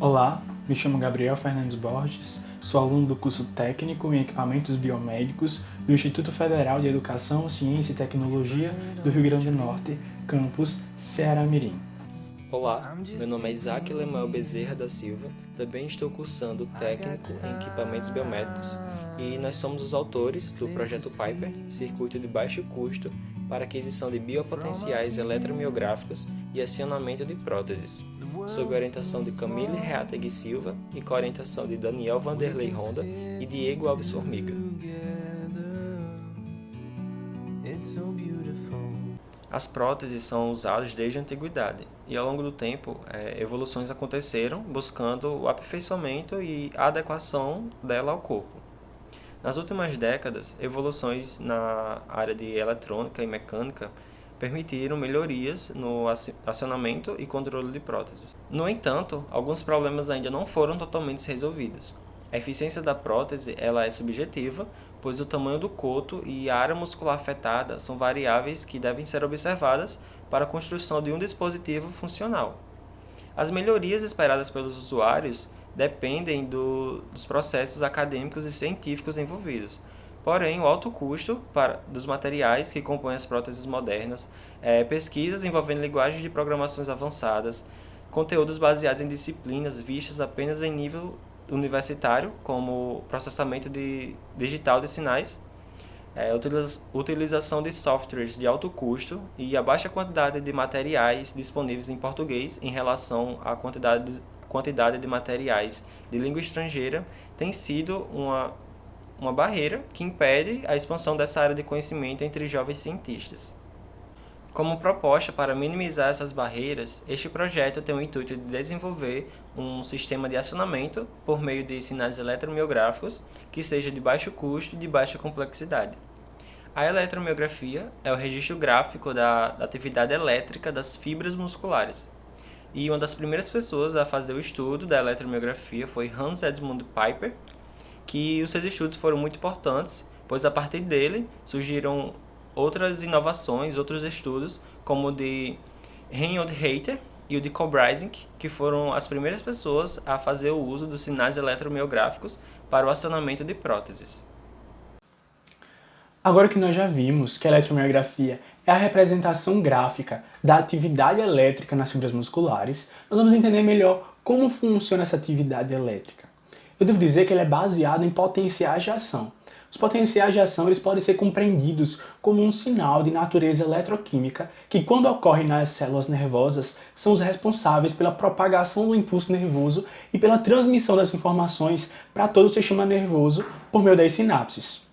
Olá, me chamo Gabriel Fernandes Borges, sou aluno do curso técnico em equipamentos biomédicos do Instituto Federal de Educação, Ciência e Tecnologia do Rio Grande do Norte, campus Ceará-Mirim. Olá, meu nome é Isaac Lemuel Bezerra da Silva, também estou cursando técnico em equipamentos biomédicos e nós somos os autores do projeto Piper, circuito de baixo custo para aquisição de biopotenciais eletromiográficos e acionamento de próteses, sob orientação de Camille Reategui Silva e com a orientação de Daniel Vanderlei Honda e Diego Alves Formiga. As próteses são usadas desde a antiguidade e, ao longo do tempo, evoluções aconteceram buscando o aperfeiçoamento e a adequação dela ao corpo. Nas últimas décadas, evoluções na área de eletrônica e mecânica permitiram melhorias no acionamento e controle de próteses. No entanto, alguns problemas ainda não foram totalmente resolvidos. A eficiência da prótese ela é subjetiva, pois o tamanho do coto e a área muscular afetada são variáveis que devem ser observadas para a construção de um dispositivo funcional. As melhorias esperadas pelos usuários dependem dos processos acadêmicos e científicos envolvidos. Porém, o alto custo dos materiais que compõem as próteses modernas, pesquisas envolvendo linguagens de programações avançadas, conteúdos baseados em disciplinas vistas apenas em nível universitário, como processamento digital de sinais, utilização de softwares de alto custo e a baixa quantidade de materiais disponíveis em português em relação à quantidade de materiais de língua estrangeira tem sido uma barreira que impede a expansão dessa área de conhecimento entre jovens cientistas. Como proposta para minimizar essas barreiras, este projeto tem o intuito de desenvolver um sistema de acionamento por meio de sinais eletromiográficos que seja de baixo custo e de baixa complexidade. A eletromiografia é o registro gráfico da atividade elétrica das fibras musculares. E uma das primeiras pessoas a fazer o estudo da eletromiografia foi Hans Edmund Piper, que os seus estudos foram muito importantes, pois a partir dele surgiram outras inovações, outros estudos, como o de Reinhold Hayter e o de Kobrazink, que foram as primeiras pessoas a fazer o uso dos sinais eletromiográficos para o acionamento de próteses. Agora que nós já vimos que a eletromiografia é a representação gráfica da atividade elétrica nas fibras musculares, nós vamos entender melhor como funciona essa atividade elétrica. Eu devo dizer que ela é baseada em potenciais de ação. Os potenciais de ação eles podem ser compreendidos como um sinal de natureza eletroquímica que, quando ocorre nas células nervosas, são os responsáveis pela propagação do impulso nervoso e pela transmissão das informações para todo o sistema nervoso por meio das sinapses.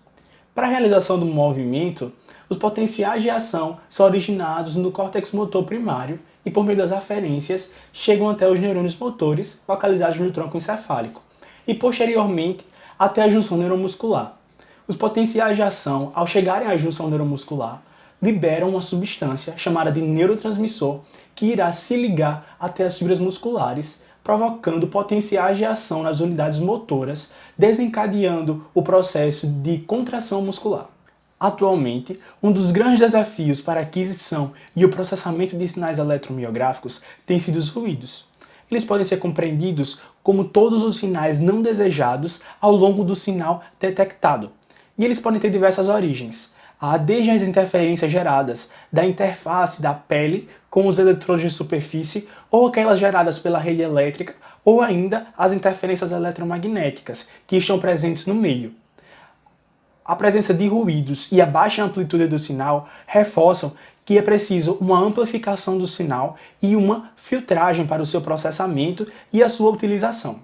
Para a realização do movimento, os potenciais de ação são originados no córtex motor primário e, por meio das aferências, chegam até os neurônios motores localizados no tronco encefálico e, posteriormente, até a junção neuromuscular. Os potenciais de ação, ao chegarem à junção neuromuscular, liberam uma substância chamada de neurotransmissor que irá se ligar até as fibras musculares, provocando potenciais de ação nas unidades motoras, desencadeando o processo de contração muscular. Atualmente, um dos grandes desafios para a aquisição e o processamento de sinais eletromiográficos tem sido os ruídos. Eles podem ser compreendidos como todos os sinais não desejados ao longo do sinal detectado. E eles podem ter diversas origens. Há desde as interferências geradas da interface da pele com os eletrodos de superfície, ou aquelas geradas pela rede elétrica, ou ainda as interferências eletromagnéticas, que estão presentes no meio. A presença de ruídos e a baixa amplitude do sinal reforçam que é preciso uma amplificação do sinal e uma filtragem para o seu processamento e a sua utilização.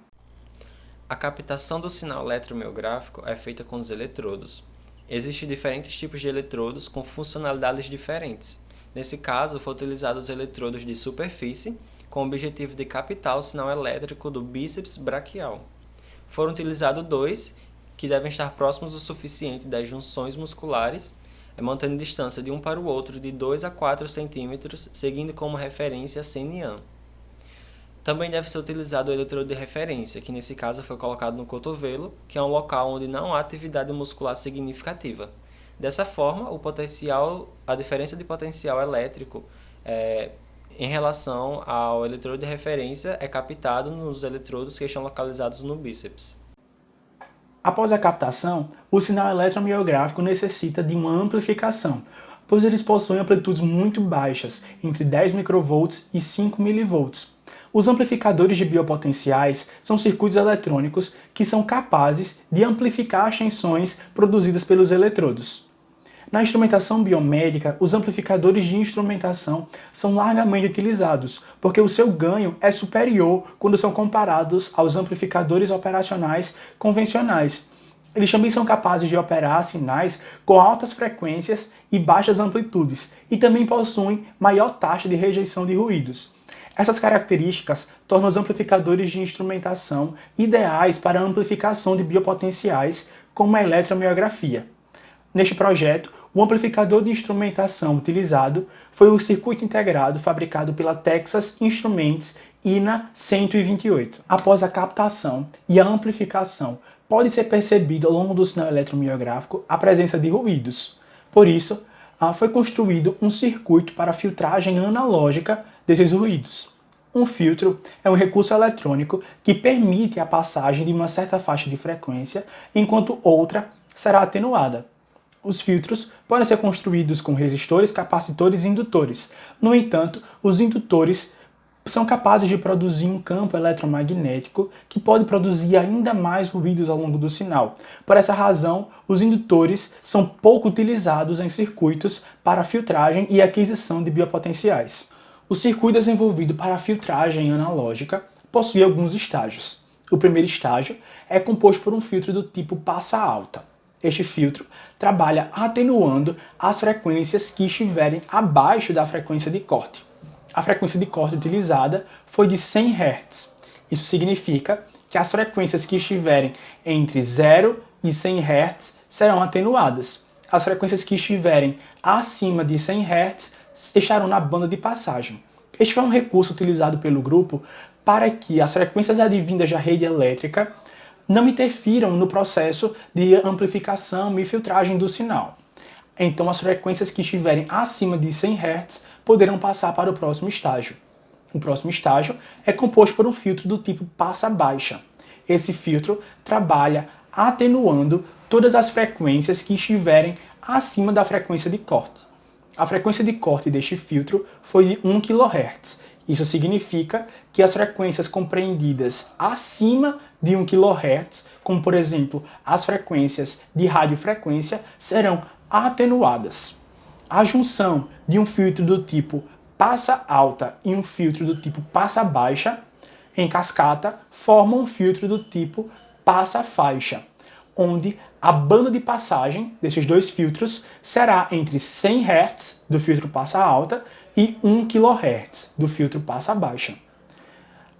A captação do sinal eletromiográfico é feita com os eletrodos. Existem diferentes tipos de eletrodos com funcionalidades diferentes. Nesse caso, foram utilizados os eletrodos de superfície, com o objetivo de captar o sinal elétrico do bíceps braquial. Foram utilizados dois, que devem estar próximos o suficiente das junções musculares, mantendo distância de um para o outro de 2 a 4 cm, seguindo como referência a CNAM. Também deve ser utilizado o eletrodo de referência, que nesse caso foi colocado no cotovelo, que é um local onde não há atividade muscular significativa. Dessa forma, a diferença de potencial elétrico em relação ao eletrodo de referência, é captado nos eletrodos que estão localizados no bíceps. Após a captação, o sinal eletromiográfico necessita de uma amplificação, pois eles possuem amplitudes muito baixas, entre 10 microvolts e 5 milivolts. Os amplificadores de biopotenciais são circuitos eletrônicos que são capazes de amplificar as tensões produzidas pelos eletrodos. Na instrumentação biomédica, os amplificadores de instrumentação são largamente utilizados, porque o seu ganho é superior quando são comparados aos amplificadores operacionais convencionais. Eles também são capazes de operar sinais com altas frequências e baixas amplitudes, e também possuem maior taxa de rejeição de ruídos. Essas características tornam os amplificadores de instrumentação ideais para a amplificação de biopotenciais, como a eletromiografia. Neste projeto, o amplificador de instrumentação utilizado foi o circuito integrado fabricado pela Texas Instruments INA-128. Após a captação e a amplificação, pode ser percebido ao longo do sinal eletromiográfico a presença de ruídos. Por isso, foi construído um circuito para filtragem analógica desses ruídos. Um filtro é um recurso eletrônico que permite a passagem de uma certa faixa de frequência, enquanto outra será atenuada. Os filtros podem ser construídos com resistores, capacitores e indutores. No entanto, os indutores são capazes de produzir um campo eletromagnético que pode produzir ainda mais ruídos ao longo do sinal. Por essa razão, os indutores são pouco utilizados em circuitos para filtragem e aquisição de biopotenciais. O circuito desenvolvido para a filtragem analógica possui alguns estágios. O primeiro estágio é composto por um filtro do tipo passa alta. Este filtro trabalha atenuando as frequências que estiverem abaixo da frequência de corte. A frequência de corte utilizada foi de 100 Hz. Isso significa que as frequências que estiverem entre 0 e 100 Hz serão atenuadas. As frequências que estiverem acima de 100 Hz estarão na banda de passagem. Este foi um recurso utilizado pelo grupo para que as frequências advindas da rede elétrica não interfiram no processo de amplificação e filtragem do sinal. Então, as frequências que estiverem acima de 100 Hz poderão passar para o próximo estágio. O próximo estágio é composto por um filtro do tipo passa baixa. Esse filtro trabalha atenuando todas as frequências que estiverem acima da frequência de corte. A frequência de corte deste filtro foi de 1 kHz. Isso significa que as frequências compreendidas acima de 1 kHz, como por exemplo as frequências de radiofrequência, serão atenuadas. A junção de um filtro do tipo passa alta e um filtro do tipo passa baixa, em cascata, forma um filtro do tipo passa faixa, onde a banda de passagem desses dois filtros será entre 100 Hz do filtro passa alta e 1 kHz do filtro passa baixa.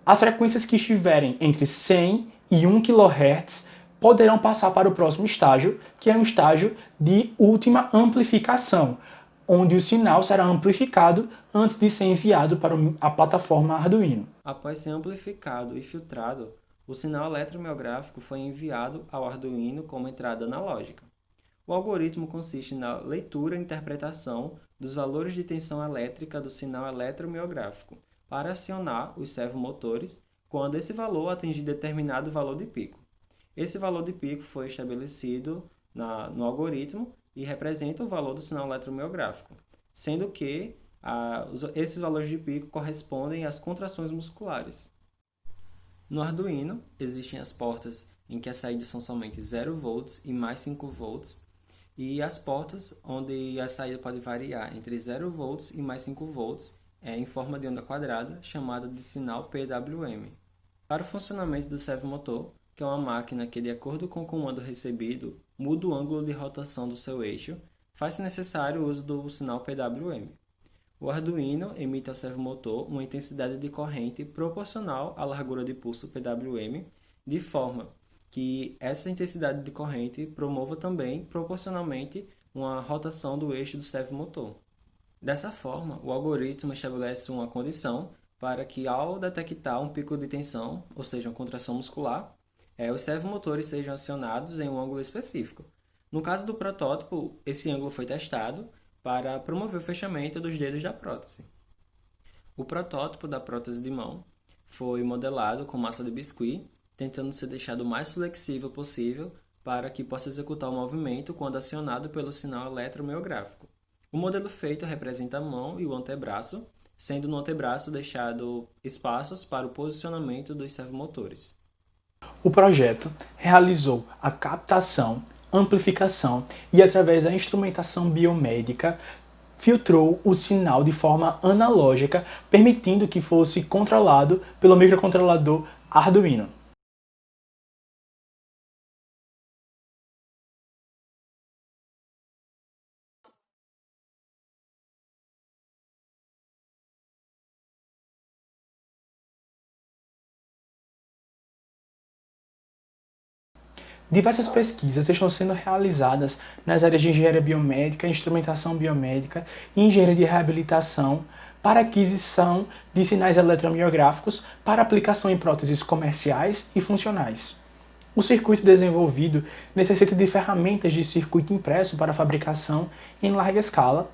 As frequências que estiverem entre 100 e 1 kHz poderão passar para o próximo estágio, que é um estágio de última amplificação, onde o sinal será amplificado antes de ser enviado para a plataforma Arduino. Após ser amplificado e filtrado, o sinal eletromiográfico foi enviado ao Arduino como entrada analógica. O algoritmo consiste na leitura e interpretação dos valores de tensão elétrica do sinal eletromiográfico para acionar os servomotores quando esse valor atingir determinado valor de pico. Esse valor de pico foi estabelecido no algoritmo e representa o valor do sinal eletromiográfico, sendo que esses valores de pico correspondem às contrações musculares. No Arduino, existem as portas em que as saídas são somente 0 volts e mais 5 volts, e as portas onde a saída pode variar entre 0 volts e mais 5 volts em forma de onda quadrada, chamada de sinal PWM. Para o funcionamento do servomotor, que é uma máquina que, de acordo com o comando recebido, muda o ângulo de rotação do seu eixo, faz-se necessário o uso do sinal PWM. O Arduino emite ao servomotor uma intensidade de corrente proporcional à largura de pulso PWM, de forma que essa intensidade de corrente promova também, proporcionalmente, uma rotação do eixo do servomotor. Dessa forma, o algoritmo estabelece uma condição para que, ao detectar um pico de tensão, ou seja, uma contração muscular, os servomotores sejam acionados em um ângulo específico. No caso do protótipo, esse ângulo foi testado para promover o fechamento dos dedos da prótese. O protótipo da prótese de mão foi modelado com massa de biscuit, tentando ser deixado o mais flexível possível para que possa executar o movimento quando acionado pelo sinal eletromiográfico. O modelo feito representa a mão e o antebraço, sendo no antebraço deixado espaços para o posicionamento dos servomotores. O projeto realizou a captação, amplificação e, através da instrumentação biomédica, filtrou o sinal de forma analógica, permitindo que fosse controlado pelo microcontrolador Arduino. Diversas pesquisas estão sendo realizadas nas áreas de engenharia biomédica, instrumentação biomédica e engenharia de reabilitação para aquisição de sinais eletromiográficos para aplicação em próteses comerciais e funcionais. O circuito desenvolvido necessita de ferramentas de circuito impresso para fabricação em larga escala,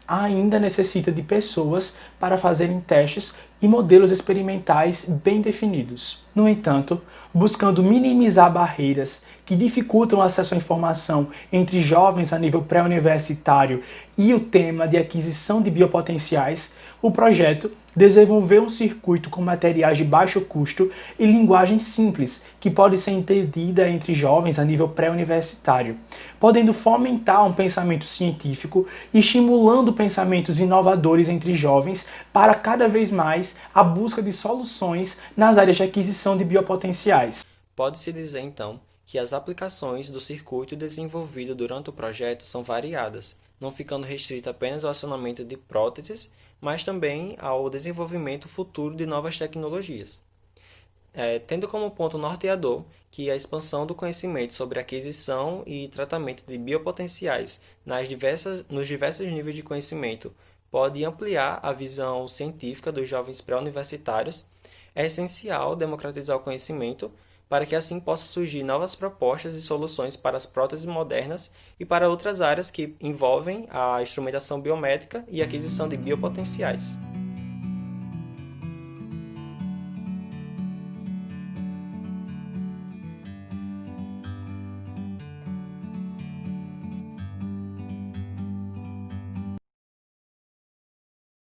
ainda necessita de pessoas para fazerem testes e modelos experimentais bem definidos. No entanto, buscando minimizar barreiras que dificultam o acesso à informação entre jovens a nível pré-universitário e o tema de aquisição de biopotenciais, o projeto desenvolveu um circuito com materiais de baixo custo e linguagem simples, que pode ser entendida entre jovens a nível pré-universitário, podendo fomentar um pensamento científico e estimulando pensamentos inovadores entre jovens para cada vez mais a busca de soluções nas áreas de aquisição de biopotenciais. Pode-se dizer, então, que as aplicações do circuito desenvolvido durante o projeto são variadas, não ficando restrito apenas ao acionamento de próteses, mas também ao desenvolvimento futuro de novas tecnologias. Tendo como ponto norteador que a expansão do conhecimento sobre aquisição e tratamento de biopotenciais nos diversos níveis de conhecimento pode ampliar a visão científica dos jovens pré-universitários, é essencial democratizar o conhecimento para que assim possam surgir novas propostas e soluções para as próteses modernas e para outras áreas que envolvem a instrumentação biomédica e aquisição de biopotenciais.